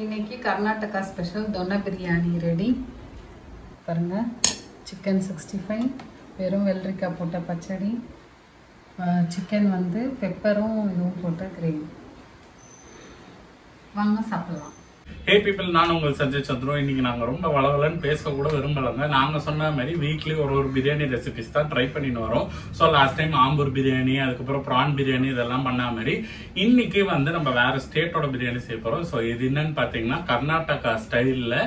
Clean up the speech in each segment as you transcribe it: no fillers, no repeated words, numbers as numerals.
இன்னைக்கு Karnataka special தொன்ன biryani ready பாருங்க. Chicken 65, வெறும் வெள்ளரிக்காய் போட்ட பச்சடி, சிக்கன் வந்து பெப்பரும் இதுவும் போட்ட கிரேவி. வாங்க சாப்பிடலாம். ஹே பீப்பிள், நான் உங்கள் சஞ்சய் சத்ரு. இன்னைக்கு நாங்கள் ரொம்ப வளவலன்னு பேச கூட விரும்பலைங்க. நாங்கள் சொன்ன மாதிரி வீக்லி ஒரு பிரியாணி ரெசிபிஸ் தான் ட்ரை பண்ணிட்டு வரோம். So last time Ambur biryani, அதுக்கப்புறம் ப்ரான் பிரியாணி இதெல்லாம் பண்ண மாதிரி இன்னைக்கு வந்து நம்ம வேற ஸ்டேட்டோட பிரியாணி செய்ய போகிறோம். ஸோ இது என்னன்னு பார்த்தீங்கன்னா கர்நாடகா ஸ்டைலில்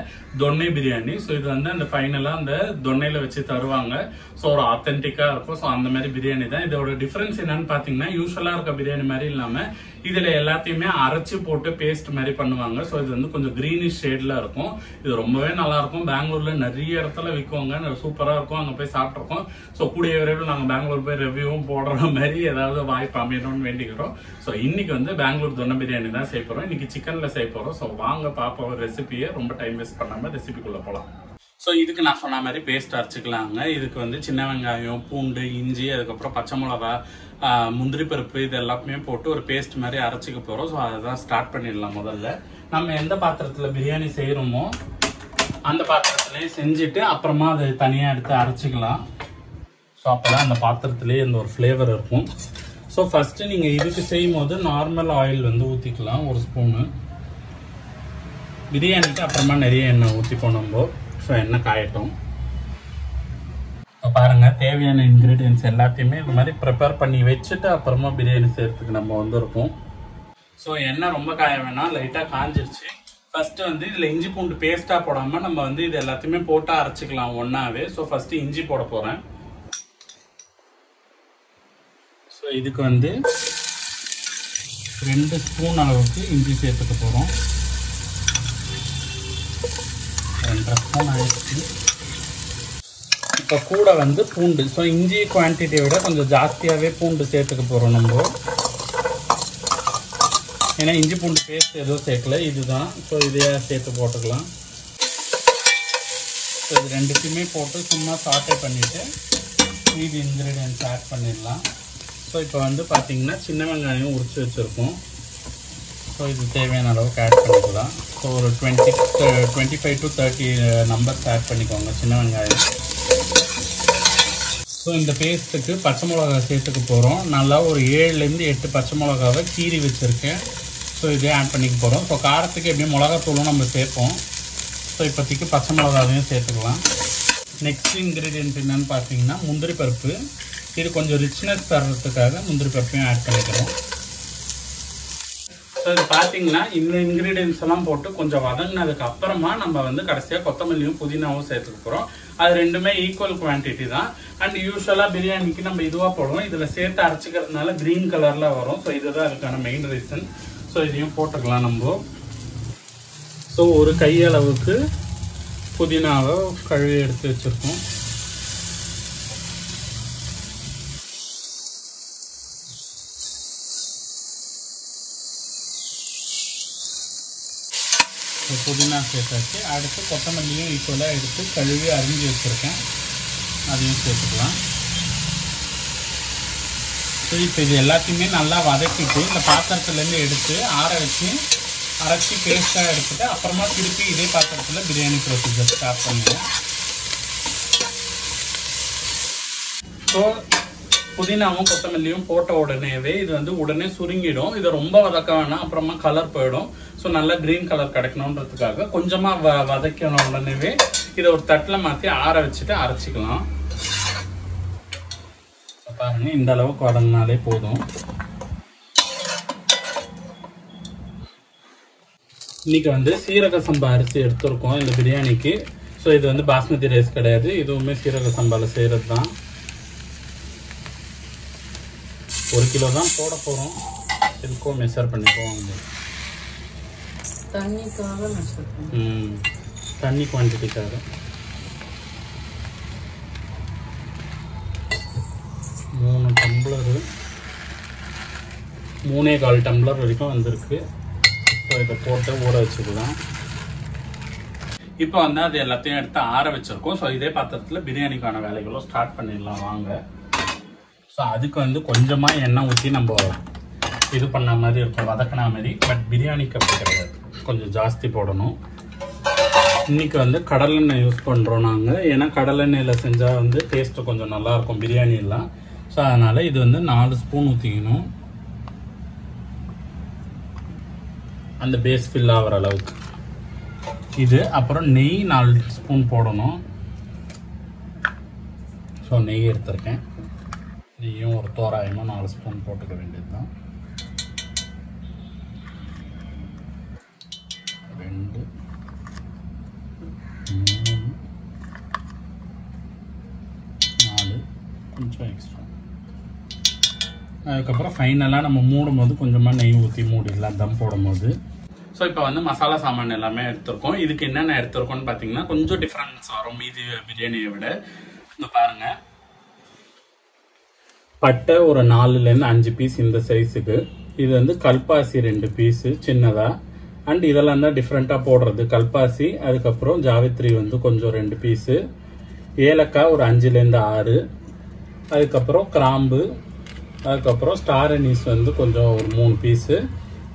தொன்னை பிரியாணி. ஸோ இது வந்து அந்த ஃபைனலாக அந்த தொன்னையில் வச்சு தருவாங்க. ஸோ ஒரு ஆத்தென்டிக்காக இருக்கும். ஸோ அந்த மாதிரி பிரியாணி தான். இதோட டிஃபரன்ஸ் என்னன்னு பார்த்தீங்கன்னா யூஸ்வலாக இருக்க பிரியாணி மாதிரி இல்லாமல் இதில் எல்லாத்தையுமே அரைச்சி போட்டு பேஸ்ட் மாதிரி பண்ணுவாங்க. ஸோ இது வந்து கொஞ்சம் கிரீனிஷ் ஷேட்ல இருக்கும். இது ரொம்பவே நல்லா இருக்கும். பெங்களூர்ல நிறைய இடத்துல விற்குவாங்க, சூப்பரா இருக்கும். அங்க போய் சாப்பிட்ருக்கோம். ஸோ கூடிய விரைவில் நாங்கள் பெங்களூர் போய் ரிவ்யூவும் போடுற மாதிரி ஏதாவது வாய்ப்பு அமையணும்னு வேண்டிக்கிறோம். ஸோ இன்னைக்கு வந்து பெங்களூர் தொன்ன பிரியாணி தான் செய்ய போறோம். இன்னைக்கு சிக்கன்ல செய்ய போறோம். ஸோ வாங்க பார்ப்போம் ரெசிபியை. ரொம்ப டைம் வேஸ்ட் பண்ணாம ரெசிபிக்குள்ள போகலாம். ஸோ இதுக்கு நான் சொன்ன மாதிரி பேஸ்ட் அரைச்சிக்கலாங்க. இதுக்கு வந்து சின்ன வெங்காயம், பூண்டு, இஞ்சி, அதுக்கப்புறம் பச்சை மிளகா, முந்திரி பருப்பு இது எல்லாமே போட்டு ஒரு பேஸ்ட் மாதிரி அரைச்சிக்க போகிறோம். ஸோ அதை தான் ஸ்டார்ட் பண்ணிடலாம். முதல்ல நம்ம எந்த பாத்திரத்தில் பிரியாணி செய்கிறோமோ அந்த பாத்திரத்திலே செஞ்சுட்டு அப்புறமா அதை தனியாக எடுத்து அரைச்சிக்கலாம். ஸோ அப்போ தான் அந்த பாத்திரத்துலேயே இந்த ஒரு ஃப்ளேவர் இருக்கும். ஸோ ஃபஸ்ட்டு நீங்கள் இதுக்கு செய்யும் போது நார்மல் ஆயில் வந்து ஊற்றிக்கலாம், ஒரு ஸ்பூனு. பிரியாணிக்கு அப்புறமா நிறைய எண்ணெய் ஊற்றிப்போம் நம்ம. ஸோ எண்ணெய் காயட்டும். இப்போ பாருங்கள், தேவையான இன்க்ரீடியன்ஸ் எல்லாத்தையுமே இந்த மாதிரி ப்ரிப்பேர் பண்ணி வச்சுட்டு அப்புறமா பிரியாணி செய்யறதுக்கு நம்ம வந்திருக்கோம். ஸோ எண்ணெய் ரொம்ப காய வேணாம், லைட்டாக காஞ்சிருச்சு. ஃபர்ஸ்ட் வந்து இதில் இஞ்சி பூண்டு பேஸ்ட்டாக போடாமல் நம்ம வந்து இது எல்லாத்தையுமே போட்டு அரைச்சிக்கலாம் ஒன்றாவே. ஸோ ஃபர்ஸ்ட் இஞ்சி போட போகிறேன். ஸோ இதுக்கு வந்து 2 ஸ்பூன் அளவுக்கு இஞ்சி சேர்த்துக்க போகிறோம். 2.5 ஸ்பூன் ஆயிடுச்சு. இப்போ கூட வந்து பூண்டு. ஸோ இஞ்சி குவான்டிட்டியை விட கொஞ்சம் ஜாஸ்தியாகவே பூண்டு சேர்த்துக்க போகிறோம் நம்ம. ஏன்னா இஞ்சி பூண்டு பேஸ்ட் எதுவும் சேர்க்கல, இதுதான். ஸோ இதையே சேர்த்து போட்டுக்கலாம். ஸோ இது ரெண்டுத்தையுமே போட்டு சும்மா சாட்டே பண்ணிவிட்டு மீதி இன்க்ரீடியன்ஸ் ஆட் பண்ணிடலாம். ஸோ இப்போ வந்து பார்த்தீங்கன்னா சின்ன வெங்காயம் உரிச்சு வச்சுருக்கோம். ஸோ இது தேவையான அளவுக்கு ஆட் பண்ணிக்கலாம். ஸோ ஒரு 25 to 30 நம்பர்ஸ் ஆட் பண்ணிக்கோங்க சின்ன வெங்காயம். ஸோ இந்த பேஸ்ட்டுக்கு பச்சை மிளகா சேர்த்துக்க போகிறோம். நல்லா ஒரு 7லேருந்து 8 பச்சை மிளகாவை கீறி வச்சுருக்கேன். ஸோ இதே ஆட் பண்ணிக்க போகிறோம். ஸோ காரத்துக்கு எப்படியும் மிளகாத்தூளும் நம்ம சேர்ப்போம். ஸோ இப்போதைக்கு பச்சை மிளகாவையும் சேர்த்துக்கலாம். நெக்ஸ்ட் இன்க்ரீடியன்ட் என்னென்னு பார்த்தீங்கன்னா முந்திரி பருப்பு. இது கொஞ்சம் ரிச்னஸ் தர்றதுக்காக முந்திரி பருப்பையும் ஆட் பண்ணிக்கிறோம். ஸோ இது பார்த்தீங்கன்னா இந்த இன்க்ரீடியன்ஸ் எல்லாம் போட்டு கொஞ்சம் வதங்கினதுக்கு அப்புறமா நம்ம வந்து கடைசியாக கொத்தமல்லியும் புதினாவும் சேர்த்துக்க போகிறோம். அது ரெண்டுமே ஈக்குவல் குவான்டிட்டி தான். அண்ட் யூஸ்வலாக பிரியாணிக்கு நம்ம இதுவாக போடுவோம். இதில் சேர்த்து அரைச்சிக்கிறதுனால க்ரீன் கலரில் வரும். ஸோ இதுதான் அதுக்கான மெயின் ரீசன். ஸோ இதையும் போட்டுக்கலாம் நம்ம. ஸோ ஒரு கையளவுக்கு புதினாவை கழுவி எடுத்து வச்சுருக்கோம். புதினா சேர்த்தாச்சு. அடுத்து கொத்தமல்லியும் ஈக்குவலாக எடுத்து கழுவி அரிஞ்சு வச்சுருக்கேன், அதையும் சேர்த்துக்கலாம். ஸோ இப்போ இது எல்லாத்தையுமே நல்லா வதக்கிட்டு இந்த பாத்திரத்துலேருந்து எடுத்து ஆற வச்சு அரைச்சி பேஸ்ட்டாக எடுத்துட்டு அப்புறமா திருப்பி இதே பாத்திரத்தில் பிரியாணி ப்ரொசீஜர் ஸ்டார்ட் பண்ணுவோம். ஸோ புதினாவும் கொத்தமல்லியும் போட்ட உடனேவே இது வந்து உடனே சுருங்கிடும். இதை ரொம்ப வதக்க வேணாம், அப்புறமா கலர் போயிடும். ஸோ நல்லா கிரீன் கலர் கிடைக்கணுன்றதுக்காக கொஞ்சமாக வதக்கணும். உடனேவே இதை ஒரு தட்டில் மாற்றி ஆற வச்சுட்டு அரைச்சிக்கலாம். பாருங்க, இந்த அளவுக்கு வதங்கினாலே போதும். இன்னைக்கு வந்து சீரக சம்பா அரிசி எடுத்துருக்கோம் இந்த பிரியாணிக்கு. ஸோ இது வந்து பாஸ்மதி ரைஸ் கிடையாது, இதுவுமே சீரக சம்பாவில் செய்கிறது தான். 1 கிலோ தான் போட போகிறோம். இதுக்கும் மெஷர் பண்ணிக்குவோம். தண்ணிக்காக தண்ணி குவான்டிட்டிக்காக 3 டம்ளரு 3.25 டம்ளர் வரைக்கும் வந்திருக்கு. ஸோ இதை போட்டு ஊற வச்சுக்கலாம். இப்போ வந்து அது எல்லாத்தையும் எடுத்து ஆற வச்சிருக்கோம். ஸோ இதே பாத்திரத்தில் பிரியாணிக்கான வேலைகளும் ஸ்டார்ட் பண்ணிடலாம் வாங்க. ஸோ அதுக்கு வந்து கொஞ்சமாக எண்ணெய் ஊற்றி நம்ம இது பண்ண மாதிரி இருக்கும், வதக்கின மாதிரி. பட் பிரியாணிக்கு அப்படி கிடையாது. கொஞ்சம் ஜாஸ்தி போடணும். இன்றைக்கி வந்து கடலெண்ணெய் யூஸ் பண்ணுறோம் நாங்கள். ஏன்னா கடலெண்ணெயில் செஞ்சால் வந்து டேஸ்ட்டு கொஞ்சம் நல்லாயிருக்கும் பிரியாணியெல்லாம். ஸோ அதனால் இது வந்து 4 ஸ்பூன் ஊற்றிக்கணும், அந்த பேஸ் ஃபில் ஆகிற அளவுக்கு. இது அப்புறம் நெய் 4 ஸ்பூன் போடணும். ஸோ நெய் எடுத்திருக்கேன். நெய்யும் ஒரு தோராயமாக 4 ஸ்பூன் போட்டுக்க வேண்டியது தான். 2 3 4 கொஞ்சம் எக்ஸ்ட்ரா. அதுக்கப்புறம் ஃபைனலாக நம்ம மூடும் போது கொஞ்சமாக நெய் ஊற்றி மூடிடலாம் தம் போடும் போது. ஸோ இப்போ வந்து மசாலா சாமான் எல்லாமே எடுத்திருக்கோம். இதுக்கு என்னென்ன எடுத்திருக்கோம்னு பார்த்தீங்கன்னா கொஞ்சம் டிஃப்ரென்ஸ் வரும் மீதி பிரியாணியை விட. இந்த பாருங்கள், பட்டை ஒரு 4லேருந்து 5 பீஸ் இந்த சைஸுக்கு. இது வந்து கல்பாசி 2 பீஸு சின்னதாக. அண்ட் இதெல்லாம் தான் டிஃப்ரெண்ட்டாக போடுறது. கல்பாசி, அதுக்கப்புறம் ஜாவித்ரி வந்து கொஞ்சம் 2 பீஸு, ஏலக்காய் ஒரு 5லேருந்து 6, அதுக்கப்புறம் கிராம்பு, அதுக்கப்புறம் ஸ்டார் அனீஸ் வந்து கொஞ்சம் ஒரு 3 பீஸு,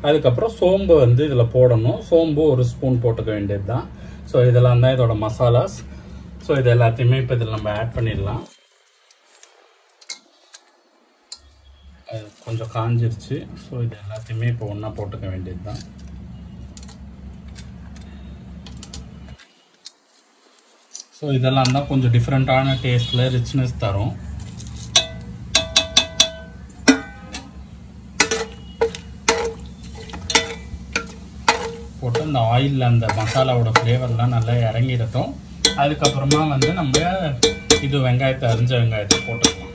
அதுக்கப்புறம் சோம்பு வந்து இதில் போடணும். சோம்பு 1 ஸ்பூன் போட்டுக்க வேண்டியது தான். ஸோ இதெல்லாம் தான் இதோட மசாலாஸ். ஸோ இது எல்லாத்தையுமே இப்போ இதில் நம்ம ஆட் பண்ணிடலாம். கொஞ்சம் காஞ்சிருச்சு. ஸோ இது எல்லாத்தையுமே இப்போ ஒன்றா போட்டுக்க வேண்டியது தான். ஸோ இதெல்லாம் தான் கொஞ்சம் டிஃப்ரெண்ட்டான டேஸ்ட்டில் ரிச்னஸ் தரும். போட்டு அந்த ஆயிலில் அந்த மசாலாவோட ஃப்ளேவர்லாம் நல்லா இறங்கிடட்டும். அதுக்கப்புறமா வந்து நம்ம இது வெங்காயத்தை அரிஞ்ச வெங்காயத்தை போட்டுக்கலாம்.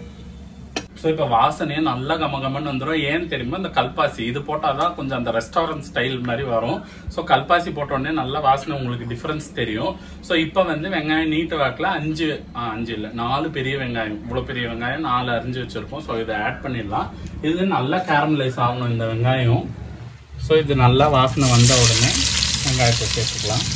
ஸோ இப்போ வாசனையே நல்லா கமகமன்னு வந்துடும். ஏன்னு தெரியுமா, இந்த கல்பாசி இது போட்டால் தான் கொஞ்சம் அந்த ரெஸ்டாரண்ட் ஸ்டைல் மாதிரி வரும். ஸோ கல்பாசி போட்டோடனே நல்ல வாசனை உங்களுக்கு டிஃப்ரென்ஸ் தெரியும். ஸோ இப்போ வந்து வெங்காயம் நீட்டு வாக்கில் 5 இல்லை 4 பெரிய வெங்காயம், இவ்வளோ பெரிய வெங்காயம் 4 அரிஞ்சு வச்சுருக்கோம். ஸோ இதை ஆட் பண்ணிடலாம். இது நல்லா கேரமலைஸ் ஆகணும் இந்த வெங்காயம். ஸோ இது நல்லா வாசனை வந்த உடனே வெங்காயத்தை சேர்த்துக்கலாம்.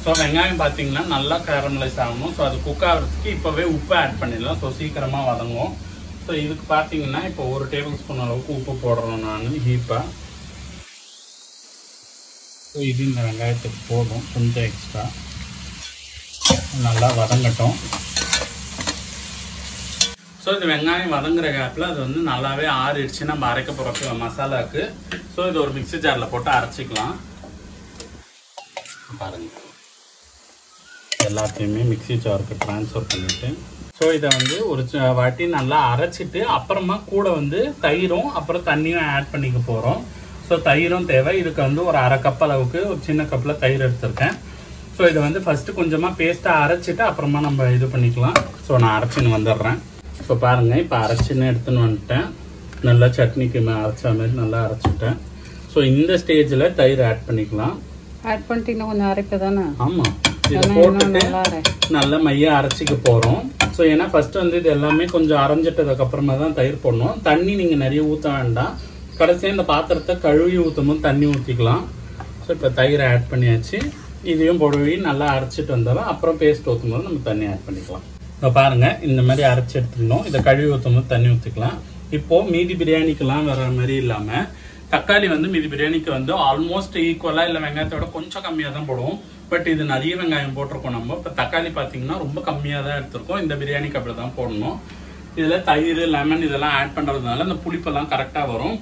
ஸோ வெங்காயம் பார்த்தீங்கன்னா நல்லா கேரமலைஸ் ஆகணும். ஸோ அது குக் ஆகிறதுக்கு இப்போவே உப்பு ஆட் பண்ணிடலாம். ஸோ சீக்கிரமாக வதங்கும். ஸோ இதுக்கு பார்த்தீங்கன்னா இப்போ 1 டேபிள் ஸ்பூன் அளவுக்கு உப்பு போடுறோம் நான் ஹீப்பாக. ஸோ இது இந்த வெங்காயத்துக்கு போதும், கொஞ்சம் எக்ஸ்ட்ரா நல்லா வதங்கட்டும். ஸோ இது வெங்காயம் வதங்குற கேப்பில் அது வந்து நல்லாவே ஆறிடுச்சு. நம்ம அரைக்க போகிற மசாலாவுக்கு. ஸோ இது ஒரு மிக்ஸி ஜாரில் போட்டு அரைச்சிக்கலாம். பாருங்கள், எல்லாத்தையுமே மிக்ஸி ஜாருக்கு ட்ரான்ஸ்ஃபர் பண்ணிவிட்டு ஸோ இதை வந்து ஒரு வாட்டி நல்லா அரைச்சிட்டு அப்புறமா கூட வந்து தயிரும் அப்புறம் தண்ணியும் ஆட் பண்ணிக்க போகிறோம். ஸோ தயிரும் தேவை. இதுக்கு வந்து ஒரு 1/2 கப் அளவுக்கு ஒரு சின்ன கப்பில் தயிர் எடுத்திருக்கேன். ஸோ இதை வந்து ஃபஸ்ட்டு கொஞ்சமாக பேஸ்ட்டாக அரைச்சிட்டு அப்புறமா நம்ம இது பண்ணிக்கலாம். ஸோ நான் அரைச்சின்னு வந்துடுறேன். ஸோ பாருங்கள், இப்போ அரைச்சின்னு எடுத்துன்னு வந்துட்டேன். நல்லா சட்னிக்கு அரைச்ச மாதிரி நல்லா அரைச்சிட்டேன். ஸோ இந்த ஸ்டேஜில் தயிர் ஆட் பண்ணிக்கலாம். ஆட் பண்ணிட்டீங்கன்னா கொஞ்சம் அரைப்பு தானே? ஆமாம், இதை போட்டுட்டு நல்லா மைய அரைச்சிக்க போகிறோம். ஸோ ஏன்னா ஃபர்ஸ்ட் வந்து இது எல்லாமே கொஞ்சம் அரைஞ்சிட்டதுக்கு அப்புறமா தான் தயிர் போடணும். தண்ணி நீங்கள் நிறைய ஊற்ற வேண்டாம். கடைசியாக இந்த பாத்திரத்தை கழுவி ஊற்றும் போது தண்ணி ஊற்றிக்கலாம். ஸோ இப்போ தயிரை ஆட் பண்ணியாச்சு. இதையும் போடுவி நல்லா அரைச்சிட்டு வந்தாலும் அப்புறம் பேஸ்ட் ஊற்றும் போது நம்ம தண்ணி ஆட் பண்ணிக்கலாம். இப்போ பாருங்கள், இந்த மாதிரி அரைச்சி எடுத்துக்கணும். இதை கழுவி ஊற்றும் போது தண்ணி ஊற்றிக்கலாம். இப்போது மீதி பிரியாணிக்கெல்லாம் வர மாதிரி இல்லாமல் தக்காளி வந்து மீதி பிரியாணிக்கு வந்து ஆல்மோஸ்ட் ஈக்குவலாக இல்லை வெங்காயத்தோட கொஞ்சம் கம்மியாக தான் போடுவோம். பட் இது நிறைய வெங்காயம் போட்டிருக்கோம் நம்ம. இப்போ தக்காளி பார்த்தீங்கன்னா ரொம்ப கம்மியாக தான் எடுத்திருக்கோம். இந்த பிரியாணிக்கு அப்படி தான் போடணும். இதில் தயிர் லெமன் இதெல்லாம் ஆட் பண்ணுறதுனால இந்த புளிப்பெல்லாம் கரெக்டாக வரும்.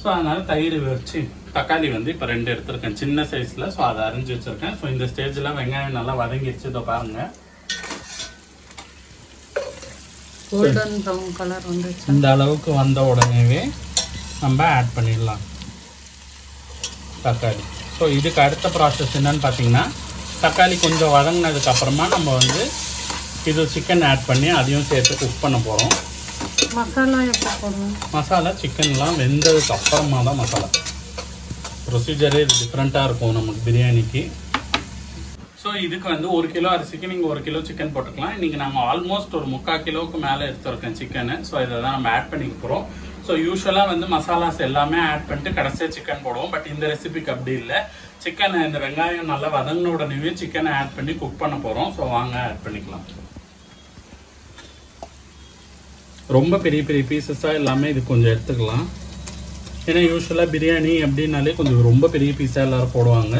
ஸோ அதனால தயிர் வச்சு தக்காளி வந்து இப்போ 2 எடுத்திருக்கேன் சின்ன சைஸில். ஸோ அதை அரிஞ்சு வச்சுருக்கேன். ஸோ இந்த ஸ்டேஜில் வெங்காயம் நல்லா வதங்கிடுச்சு. இதை பாருங்கள், கோல்டன் ப்ரௌன் கலர் வந்துச்சு. இந்த அளவுக்கு வந்த உடனேவே நம்ம ஆட் பண்ணிடலாம் தக்காளி. ஸோ இதுக்கு அடுத்த ப்ராசஸ் என்னன்னு பார்த்தீங்கன்னா, தக்காளி கொஞ்சம் வதங்கினதுக்கு அப்புறமா நம்ம வந்து இது சிக்கன் ஆட் பண்ணி அதையும் சேர்த்து குக் பண்ண போகிறோம். மசாலா எப்போ போடுவோம்? மசாலா சிக்கன்லாம் வெந்ததுக்கு அப்புறமா தான் மசாலா. ப்ரொசீஜரே இது டிஃப்ரெண்ட்டாக இருக்கும் நமக்கு பிரியாணிக்கு. ஸோ ஸோ இதுக்கு வந்து 1 கிலோ அரிசிக்கு நீங்கள் 1 கிலோ சிக்கன் போட்டுக்கலாம். இன்னைக்கு நம்ம ஆல்மோஸ்ட் ஒரு 3/4 கிலோவுக்கு மேலே எடுத்துருக்கேன் சிக்கனு. ஸோ இதை தான் நம்ம ஆட் பண்ணிக்க போகிறோம். ஸோ யூஸ்வலாக வந்து மசாலாஸ் எல்லாமே ஆட் பண்ணிட்டு கடைசியாக சிக்கன் போடுவோம். பட் இந்த ரெசிபிக்கு அப்படி இல்லை. சிக்கனை இந்த வெங்காயம் நல்லா வதங்கின உடனே சிக்கனை ஆட் பண்ணி குக் பண்ண போகிறோம். ஸோ வாங்க ஆட் பண்ணிக்கலாம். ரொம்ப பெரிய பெரிய பீசஸாக எல்லாமே இது கொஞ்சம் எடுத்துக்கலாம். ஏன்னா யூஸ்வலாக பிரியாணி அப்படின்னாலே கொஞ்சம் ரொம்ப பெரிய பீஸாக எல்லோரும் போடுவாங்க.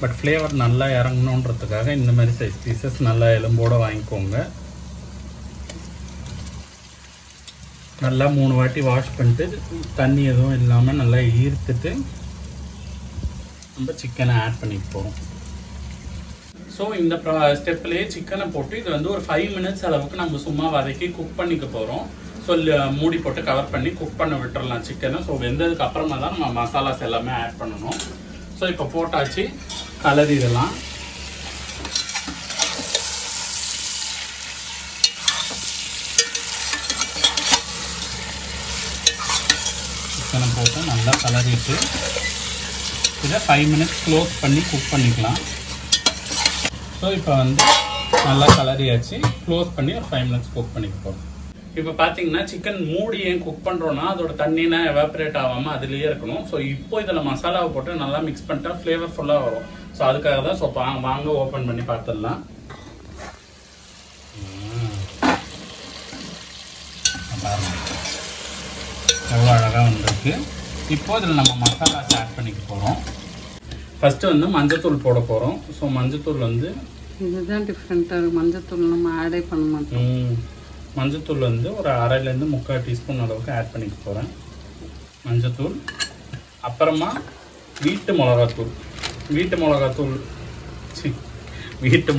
பட் ஃப்ளேவர் நல்லா இறங்கணுன்றதுக்காக இந்த மாதிரி சைஸ் பீசஸ் நல்லா எலும்போடு வாங்கிக்கோங்க. நல்லா 3 வாட்டி வாஷ் பண்ணிட்டு தண்ணி எதுவும் இல்லாமல் நல்லா ஈர்த்துட்டு நம்ம சிக்கனை ஆட் பண்ணிக்க போகிறோம். ஸோ இந்த ஸ்டெப்லேயே சிக்கனை போட்டு இது வந்து ஒரு 5 மினிட்ஸ் அளவுக்கு நம்ம சும்மா வதக்கி குக் பண்ணிக்க போகிறோம். ஸோ மூடி போட்டு கவர் பண்ணி குக் பண்ண விட்டுறலாம் சிக்கனை. ஸோ வெந்ததுக்கு அப்புறமா தான் நம்ம மசாலாஸ் எல்லாமே ஆட் பண்ணணும். ஸோ இப்போ போட்டாச்சு, கலரிடலாம். சிக்கனை போட்டு நல்லா கலரிட்டு இதை 5 மினிட்ஸ் க்ளோஸ் பண்ணி குக் பண்ணிக்கலாம். ஸோ இப்போ வந்து நல்லா கலரியாச்சு, க்ளோஸ் பண்ணி ஒரு 5 மினிட்ஸ் குக் பண்ணிக்க போகிறோம். இப்போ பார்த்தீங்கன்னா சிக்கன் மூடி ஏன் குக் பண்ணுறோன்னா அதோட தண்ணினா எவாப்ரேட் ஆகாமல் அதுலேயே இருக்கணும். ஸோ இப்போ இதில் மசாலாவை போட்டு நல்லா மிக்ஸ் பண்ணிட்டா ஃப்ளேவர்ஃபுல்லாக வரும். ஸோ அதுக்காக தான். ஸோ வாங்க ஓப்பன் பண்ணி பார்த்துடலாம். எவ்வளோ அழகாக வந்திருக்கு. இப்போ இதில் நம்ம மசாலாஸ் ஆட் பண்ணிக்க போகிறோம். ஃபஸ்ட்டு வந்து மஞ்சத்தூள் போட போகிறோம். ஸோ மஞ்சத்தூள் வந்து இதுதான் டிஃப்ரெண்ட்டாக. மஞ்சத்தூள் நம்ம ஆடே பண்ண மாட்டோம். மஞ்சத்தூள் வந்து ஒரு 1/2லேருந்து 3/4 டீஸ்பூன் அளவுக்கு ஆட் பண்ணிக்க போகிறேன். மஞ்சத்தூள், அப்புறமா வீட்டு மிளகாத்தூள். வீட்டு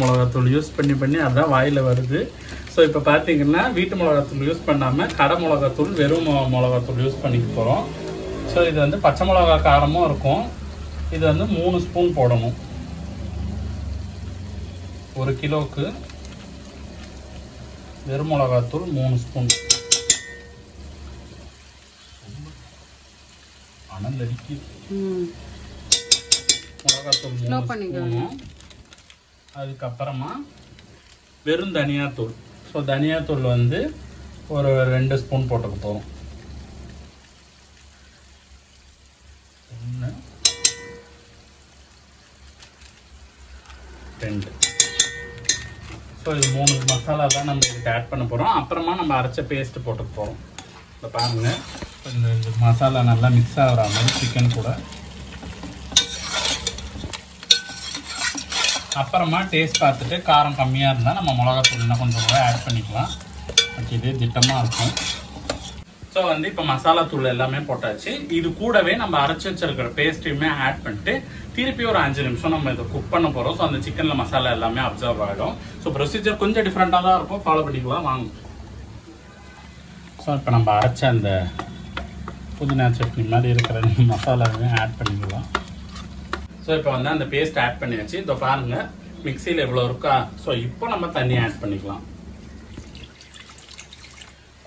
மிளகாத்தூள் யூஸ் பண்ணி அதான் வாயில் வருது. ஸோ இப்போ பார்த்தீங்கன்னா வீட்டு மிளகாத்தூள் யூஸ் பண்ணாமல் கடை மிளகாத்தூள், வெறும் மிளகாத்தூள் யூஸ் பண்ணிக்க போகிறோம். ஸோ இது வந்து பச்சை மிளகா காரமும் இருக்கும். இது வந்து 3 ஸ்பூன் போடணும். 1 கிலோவுக்கு வெறும் மிளகாத்தூள் 3 ஸ்பூன். அனல் அடிக்குது. மிளகாத்தூள் 3 ஸ்பூனும், அதுக்கப்புறமா வெறும் தனியாத்தூள். ஸோ தனியாத்தூள் வந்து ஒரு 2 ஸ்பூன் போட்டுக்க போகிறோம். 1 2. ஸோ இது 3 மசாலா தான் நம்ம இதுக்கு ஆட் பண்ண போகிறோம். அப்புறமா நம்ம அரைச்ச பேஸ்ட்டு போட்டுக்க போகிறோம். இப்போ பாருங்கள், இந்த மசாலா நல்லா மிக்ஸ் ஆகிற மாதிரி சிக்கன் கூட. அப்புறமா டேஸ்ட் பார்த்துட்டு காரம் கம்மியாக இருந்தால் நம்ம மிளகாத்தூள்னா கொஞ்சம் கூட ஆட் பண்ணிக்கலாம். பட் இதே திட்டமாக இருக்கும். ஸோ வந்து இப்போ மசாலா தூள் எல்லாமே போட்டாச்சு. இது கூடவே நம்ம அரைச்சி வச்சிருக்கிற பேஸ்ட்டையுமே ஆட் பண்ணிட்டு திருப்பி ஒரு 5 நிமிஷம் நம்ம இதை குக் பண்ண போகிறோம். ஸோ அந்த சிக்கனில் மசாலா எல்லாமே அப்சர்வ் ஆகிடும். ஸோ ப்ரொசீஜர் கொஞ்சம் டிஃப்ரெண்ட்டாக தான் இருக்கும், ஃபாலோ பண்ணிக்கலாம் வாங்க. ஸோ இப்போ நம்ம அரைச்ச அந்த புதினா சட்னி மாதிரி இருக்கிற மசாலாவே ஆட் பண்ணிக்கலாம். ஸோ இப்போ வந்து அந்த பேஸ்ட் ஆட் பண்ணியாச்சு. இதோ பாருங்கள் மிக்சியில் எவ்வளோ இருக்கா. ஸோ இப்போ நம்ம தண்ணி ஆட் பண்ணிக்கலாம்.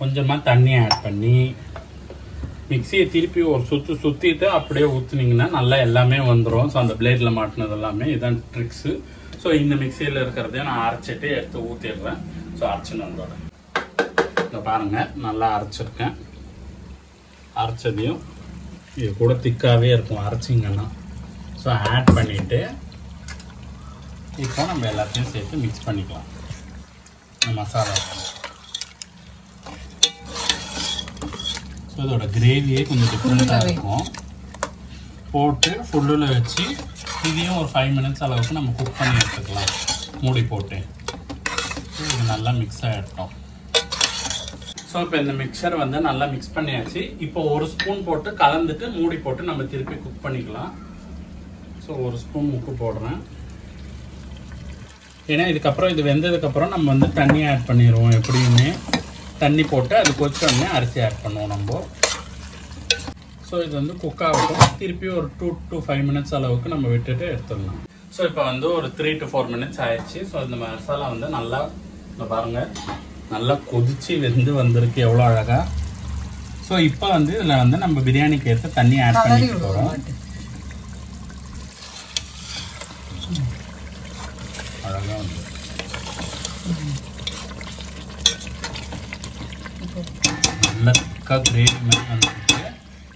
கொஞ்சமாக தண்ணி ஆட் பண்ணி மிக்சியை திருப்பி ஒரு சுற்றிட்டு அப்படியே ஊற்றுனீங்கன்னா நல்லா எல்லாமே வந்துடும். ஸோ அந்த பிளேடில் மாட்டினது எல்லாமே இதான் ட்ரிக்ஸு. ஸோ இந்த மிக்சியில் இருக்கிறதையும் நான் அரைச்சிட்டு எடுத்து ஊற்றிடுறேன். ஸோ அரைச்சின்னு வந்தோட இதை பாருங்கள் நல்லா அரைச்சிருக்கேன். அரைச்சதையும் இது கூட திக்காகவே இருக்கும் அரைச்சிங்கன்னா. ஸோ ஆட் பண்ணிவிட்டு இப்போ நம்ம எல்லாத்தையும் சேர்த்து மிக்ஸ் பண்ணிக்கலாம். இந்த மசாலா ஸோ இதோட கிரேவியே கொஞ்சம் டிஃப்ரெண்ட்டாக இருக்கும். போட்டு ஃபுல்லில் வச்சு இதையும் ஒரு 5 மினிட்ஸ் அளவுக்கு நம்ம குக் பண்ணி எடுத்துக்கலாம் மூடி போட்டு. ஸோ இது நல்லா மிக்ஸ் ஆகிட்டோம். ஸோ இப்போ இந்த மிக்சர் வந்து நல்லா மிக்ஸ் பண்ணியாச்சு. இப்போ 1 ஸ்பூன் போட்டு கலந்துட்டு மூடி போட்டு நம்ம திருப்பி குக் பண்ணிக்கலாம். ஸோ 1 ஸ்பூன் உப்பு போடுறேன். ஏன்னா இதுக்கப்புறம் இது வெந்ததுக்கப்புறம் நம்ம வந்து தண்ணி ஆட் பண்ணிடுவோம். எப்படியுமே தண்ணி போட்டு அது கொச்சோடனே அரிசி ஆட் பண்ணுவோம் நம்ம. ஸோ இது வந்து குக் ஆகட்டும். திருப்பி ஒரு 2 to 5 மினிட்ஸ் அளவுக்கு நம்ம விட்டுட்டு எடுத்துடலாம். ஸோ இப்போ வந்து ஒரு 3 to 4 மினிட்ஸ் ஆயிடுச்சு. ஸோ இந்த மசாலா வந்து நல்லா பாருங்க நல்லா கொதிச்சு வெந்து வந்திருக்கு எவ்வளோ அழகா. ஸோ இப்போ வந்து இதில் வந்து நம்ம பிரியாணிக்கு ஏற்ற தண்ணி ஆட் பண்ணிட்டு போகிறோம். திக்காக கிரேவி மாதிரி வந்துருக்கு.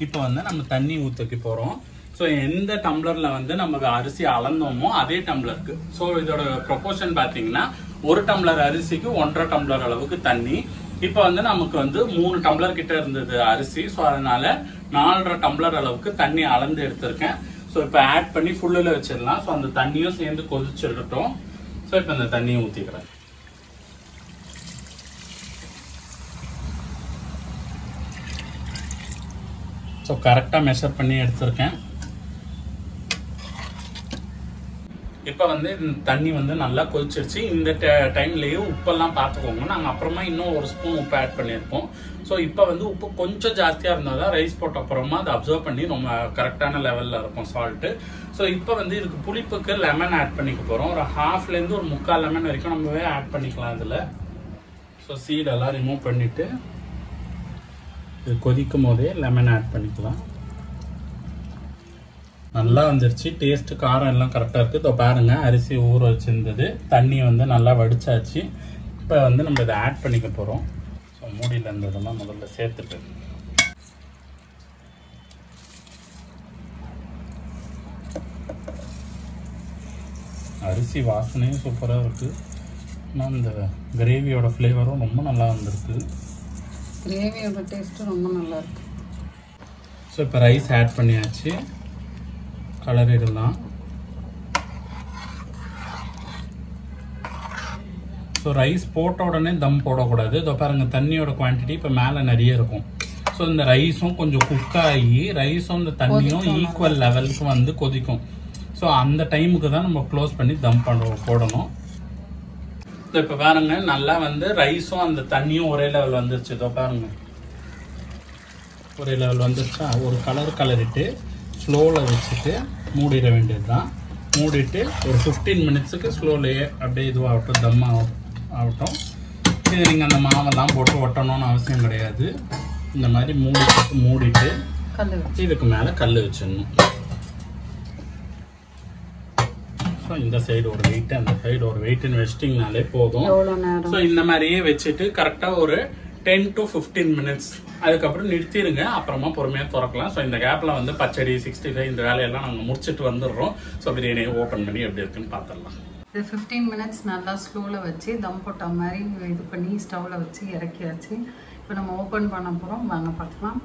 இப்போ வந்து நம்ம தண்ணி ஊற்றிக்க போகிறோம். ஸோ எந்த டம்ளரில் வந்து நமக்கு அரிசி அளந்தோமோ அதே டம்ளருக்கு. ஸோ இதோட ப்ரொபோர்ஷன் பார்த்தீங்கன்னா 1 டம்ளர் அரிசிக்கு 1.5 டம்ளர் அளவுக்கு தண்ணி. இப்போ வந்து நமக்கு வந்து 3 டம்ளர் கிட்ட இருந்தது அரிசி. ஸோ அதனால 4.5 டம்ளர் அளவுக்கு தண்ணி அளந்து எடுத்திருக்கேன். ஸோ இப்போ ஆட் பண்ணி ஃபுல்லில் வச்சிடலாம். ஸோ அந்த தண்ணியும் சேர்ந்து கொதிச்சிடட்டும். ஸோ இப்போ அந்த தண்ணியை ஊற்றிக்கிறேன். ஸோ கரெக்டாக மெஷர் பண்ணி எடுத்திருக்கேன். இப்போ வந்து இந்த தண்ணி வந்து நல்லா கொதிச்சிருச்சு. இந்த டைம்லேயே உப்பெல்லாம் பார்த்துக்கோங்க. நாங்கள் அப்புறமா இன்னும் 1 ஸ்பூன் உப்பு ஆட் பண்ணியிருக்கோம். ஸோ இப்போ வந்து உப்பு கொஞ்சம் ஜாஸ்தியாக இருந்தால் தான் ரைஸ் போட்ட அப்புறமா அதை அப்சர்வ் பண்ணி ரொம்ப கரெக்டான லெவலில் இருக்கும் சால்ட்டு. ஸோ இப்போ வந்து இதுக்கு புளிப்புக்கு லெமன் ஆட் பண்ணிக்க போகிறோம். ஒரு ஹாஃப்லேருந்து ஒரு 3/4 லெமன் வரைக்கும் நம்மவே ஆட் பண்ணிக்கலாம் இதில். ஸோ சீடெல்லாம் ரிமூவ் பண்ணிவிட்டு இது கொதிக்கும் போதே லெமன் ஆட் பண்ணிக்கலாம். நல்லா வந்துருச்சு. டேஸ்ட் காரம் எல்லாம் கரெக்டாக இருக்குது. இப்போ பாருங்க, அரிசி ஊற வச்சிருந்தது, தண்ணி வந்து நல்லா வடிச்சாச்சு. இப்போ வந்து நம்ம இதை ஆட் பண்ணிக்க போகிறோம். ஸோ மூடியில் இருந்ததெல்லாம் முதல்ல சேர்த்துட்டு அரிசி வாசனையும் சூப்பராக இருக்குது. ஆனால் இந்த கிரேவியோட ஃப்ளேவரும் ரொம்ப நல்லா வந்திருக்கு. கிரேவியோட டேஸ்ட்டும் ரொம்ப நல்லா இருக்கு. ஸோ இப்போ ரைஸ் ஆட் பண்ணியாச்சு. கலரிடலாம். ஸோ ரைஸ் போட்ட உடனே தம் போடக்கூடாது. இதோ பாருங்க, தண்ணியோட குவான்டிட்டி இப்போ மேலே நிறைய இருக்கும். ஸோ இந்த ரைஸும் கொஞ்சம் குக் ஆகி ரைஸும் இந்த தண்ணியும் ஈக்குவல் லெவலுக்கு வந்து கொதிக்கும். ஸோ அந்த டைமுக்கு தான் நம்ம க்ளோஸ் பண்ணி தம் போடணும். இப்போ பாருங்க, நல்லா வந்து ரைஸும் அந்த தண்ணியும் ஒரே லெவல் வந்துருச்சு. இதோ பாருங்க, ஒரே லெவல் வந்துருச்சா. ஒரு கலரிட்டு ஸ்லோவில் வச்சுட்டு மூடிட வேண்டியது தான். மூடிட்டு ஒரு 15 மினிட்ஸுக்கு ஸ்லோலையே அப்படியே இதுவாகட்டும், தம் ஆகட்டும். இது நீங்கள் அந்த மாவெல்லாம் போட்டு ஒட்டணும்னு அவசியம் கிடையாது. இந்த மாதிரி மூடிட்டு இதுக்கு மேலே கல் வச்சிடணும். ஸோ இந்த சைடு ஒரு வெயிட், அந்த சைடு ஒரு வெயிட்னு வச்சிட்டிங்கனாலே போதும். ஸோ இந்த மாதிரியே வச்சுட்டு கரெக்டாக ஒரு 10 to 15 மினிட்ஸ் அதுக்கப்புறம் நிறுத்திடுங்க. அப்புறமா பொறுமையாக திறக்கலாம். ஸோ இந்த கேப்பில் வந்து பச்சடி 65 இந்த வேலையெல்லாம் நாங்கள் முடிச்சுட்டு வந்துடுறோம். ஸோ பிரியாணியை ஓப்பன் பண்ணி எப்படி இருக்குன்னு பார்த்துடலாம். இது 15 மினிட்ஸ் நல்லா ஸ்லோவில் வச்சு தம் போட்ட மாதிரி இது பண்ணி ஸ்டவ்வில் வச்சு இறக்கியாச்சு. இப்போ நம்ம ஓப்பன் பண்ண போகிறோம். வாங்க பார்க்கலாம்.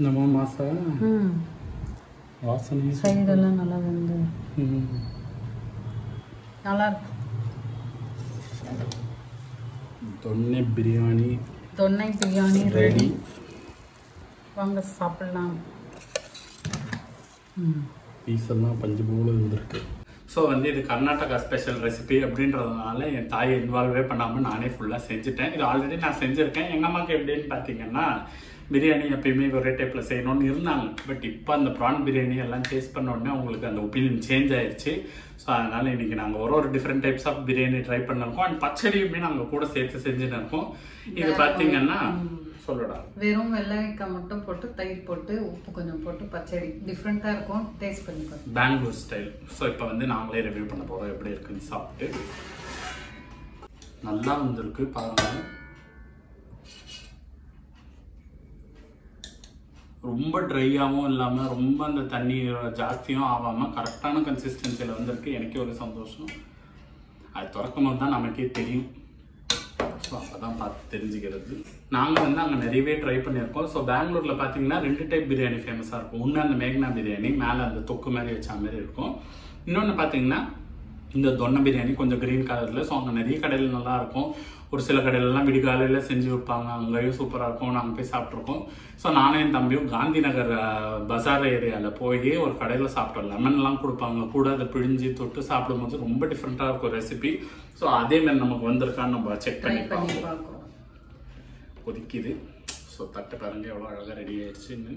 நம்ம மாசா வாசனை சைடெல்லாம் நல்லா வந்து நல்லா இருக்கு. தொன்னை பிரியாணி ரெடி. வாங்க சாப்பிடலாம். பீஸ் எல்லாம் பஞ்சு போல இருந்திருக்கு. ஸோ வந்து இது கர்நாடகா ஸ்பெஷல் ரெசிபி அப்படின்றதுனால என் தாயை இன்வால்வே பண்ணாமல் நானே ஃபுல்லாக செஞ்சுட்டேன். இது ஆல்ரெடி நான் செஞ்சுருக்கேன். எங்கள் அம்மாவுக்கு எப்படின்னு பார்த்தீங்கன்னா பிரியாணி எப்பயுமே ஒரே டைப்பில் செய்யணும்னு இருந்தாங்க. பட் இப்போ அந்த ப்ரான் பிரியாணி எல்லாம் டேஸ்ட் பண்ண உடனே அவங்களுக்கு அந்த ஒப்பீனியன் சேஞ்ச் ஆயிடுச்சு. ஸோ அதனால் இன்றைக்கி நாங்கள் ஒரு different types of biryani try பண்ணிருக்கோம். அண்ட் பச்சடியுமே நாங்கள் கூட சேர்த்து செஞ்சுட்டு இருக்கோம். இது பார்த்தீங்கன்னா சொல்லடா, வெறும் வெள்ளரிக்காய் மட்டும் போட்டு தயிர் போட்டு உப்பு கொஞ்சம் போட்டு பச்சடி டிஃப்ரெண்ட்டாக இருக்கும். டேஸ்ட் பண்ணிக்கோங்க, பெங்களூர் ஸ்டைல். ஸோ இப்போ வந்து நாங்களே ரிவ்யூ பண்ண போகிறோம் எப்படி இருக்குன்னு சாப்பிட்டு. நல்லா வந்திருக்கு பாருங்கள். ரொம்ப ட்ரையாகவும் இல்லாமல் ரொம்ப அந்த தண்ணி ஜாஸ்தியும் ஆகாமல் கரெக்டான கன்சிஸ்டன்சியில் வந்திருக்கு. எனக்கே ஒரு சந்தோஷம். அது திறக்கும் போது தான் நமக்கே தெரியும். ஸோ அப்போ தான் பார்த்து தெரிஞ்சுக்கிறது. நாங்கள் வந்து அங்கே நிறையவே ட்ரை பண்ணியிருக்கோம். ஸோ பெங்களூரில் பார்த்தீங்கன்னா 2 டைப் பிரியாணி ஃபேமஸாக இருக்கும். ஒன்று அந்த மேக்னா பிரியாணி, மேலே அந்த தொக்கு மாதிரி வச்ச மாதிரி இருக்கும். இன்னொன்று பார்த்தீங்கன்னா இந்த தொன்னை பிரியாணி கொஞ்சம் க்ரீன் கலரில். ஸோ அங்கே நிறைய கடையில் நல்லா இருக்கும். ஒரு சில கடையிலலாம் விடிகாலையில் செஞ்சு வைப்பாங்க. அங்கேயும் சூப்பராக இருக்கும். நாங்கள் போய் சாப்பிட்ருக்கோம். ஸோ நானும் என் தம்பியும் காந்தி நகர் பஜார் ஏரியாவில் போய் ஒரு கடையில் சாப்பிட்டோம். லெமன்லாம் கொடுப்பாங்க கூட, அதை பிழிஞ்சு தொட்டு சாப்பிடும்போது ரொம்ப டிஃப்ரெண்ட்டாக இருக்கும் ரெசிபி. ஸோ அதேமாதிரி நமக்கு வந்திருக்கான்னு நம்ம செக் பண்ணி பார்ப்போம். கொதிக்குது. ஸோ தட்டு பாருங்க எவ்வளோ அழகாக ரெடி ஆயிடுச்சுன்னு.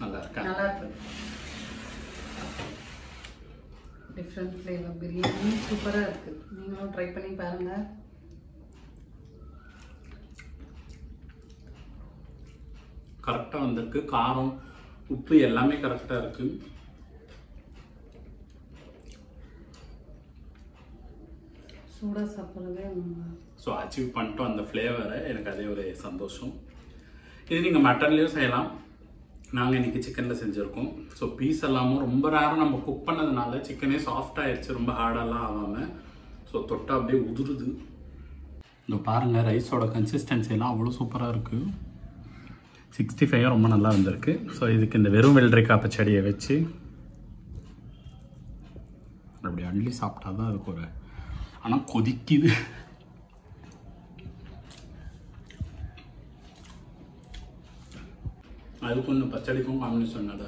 நல்லா இருக்கா? நல்லா இருக்கு. டிஃப்ரெண்ட் ஃப்ளேவர் பிரியாணி சூப்பராக இருக்குது. நீங்களும் ட்ரை பண்ணி பாருங்கள். கரெக்டாக வந்திருக்கு. காரம் உப்பு எல்லாமே கரெக்டாக இருக்குது. சூடாக சாப்பிட்றதே. ஸோ அச்சீவ் பண்ணிட்டோம் அந்த ஃப்ளேவரை. எனக்கு அதே ஒரு சந்தோஷம். இது நீங்கள் மட்டன்லேயும் செய்யலாம். நாங்கள் இன்றைக்கி சிக்கனில் செஞ்சுருக்கோம். ஸோ பீஸ் எல்லாமும் ரொம்ப நேரம் நம்ம குக் பண்ணதுனால சிக்கனே சாஃப்டாகிடுச்சு, ரொம்ப ஹார்டெல்லாம் ஆகாமல். ஸோ தொட்டா அப்படியே உதிருது. இந்த பாருங்கள், ரைஸோட கன்சிஸ்டன்சிலாம் அவ்வளோ சூப்பராக இருக்குது. 65 ரொம்ப நல்லா வந்திருக்கு. ஸோ இதுக்கு இந்த வெறும் வெள்ளரிக்காய் பச்சடியை வச்சு அப்படி அள்ளி சாப்பிட்டா தான் அதுக்கு ஒரு, ஆனால் கொதிக்குது. அதுக்கு ஒன்று பச்சடிக்கும் காம்பினேஷன் நட.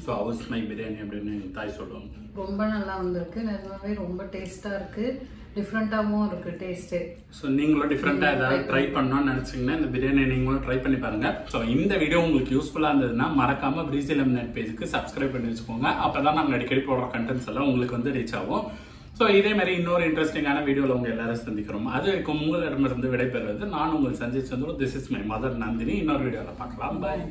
ஸோ ஹவுஸ் மை பிரியாணி அப்படின்னு எங்கள் தாய் சொல்லுவாங்க. ரொம்ப நல்லா வந்திருக்கு. நிஜமாவே ரொம்ப டேஸ்ட்டாக இருக்குது. டிஃப்ரெண்ட்டாகவும் இருக்குது டேஸ்ட்டு. ஸோ நீங்களும் டிஃப்ரெண்ட்டாக ஏதாவது ட்ரை பண்ணணும்னு நினச்சிங்கன்னா இந்த பிரியாணி நீங்களும் ட்ரை பண்ணி பாருங்கள். ஸோ இந்த வீடியோ உங்களுக்கு யூஸ்ஃபுல்லாக இருந்ததுன்னா மறக்காமல் பிரீசி லெமனேட் பேஜுக்கு சப்ஸ்கிரைப் பண்ணி வச்சுக்கோங்க. அப்போ தான் நாங்கள் அடிக்கடி போடுற கண்டென்ட்ஸ் எல்லாம் உங்களுக்கு வந்து ரீச் ஆகும். ஸோ இதே மாதிரி இன்னொரு இன்ட்ரெஸ்டிங்கான வீடியோவில் உங்கள் எல்லாரும் சந்திக்கிறோம். அது வரைக்கும் உங்களிடமிருந்து விடைபெறுவது நான் உங்கள் Sanjay Chandru. This is my mother Nandini. இன்னொரு வீடியோவில் பார்க்கலாம். பாய்.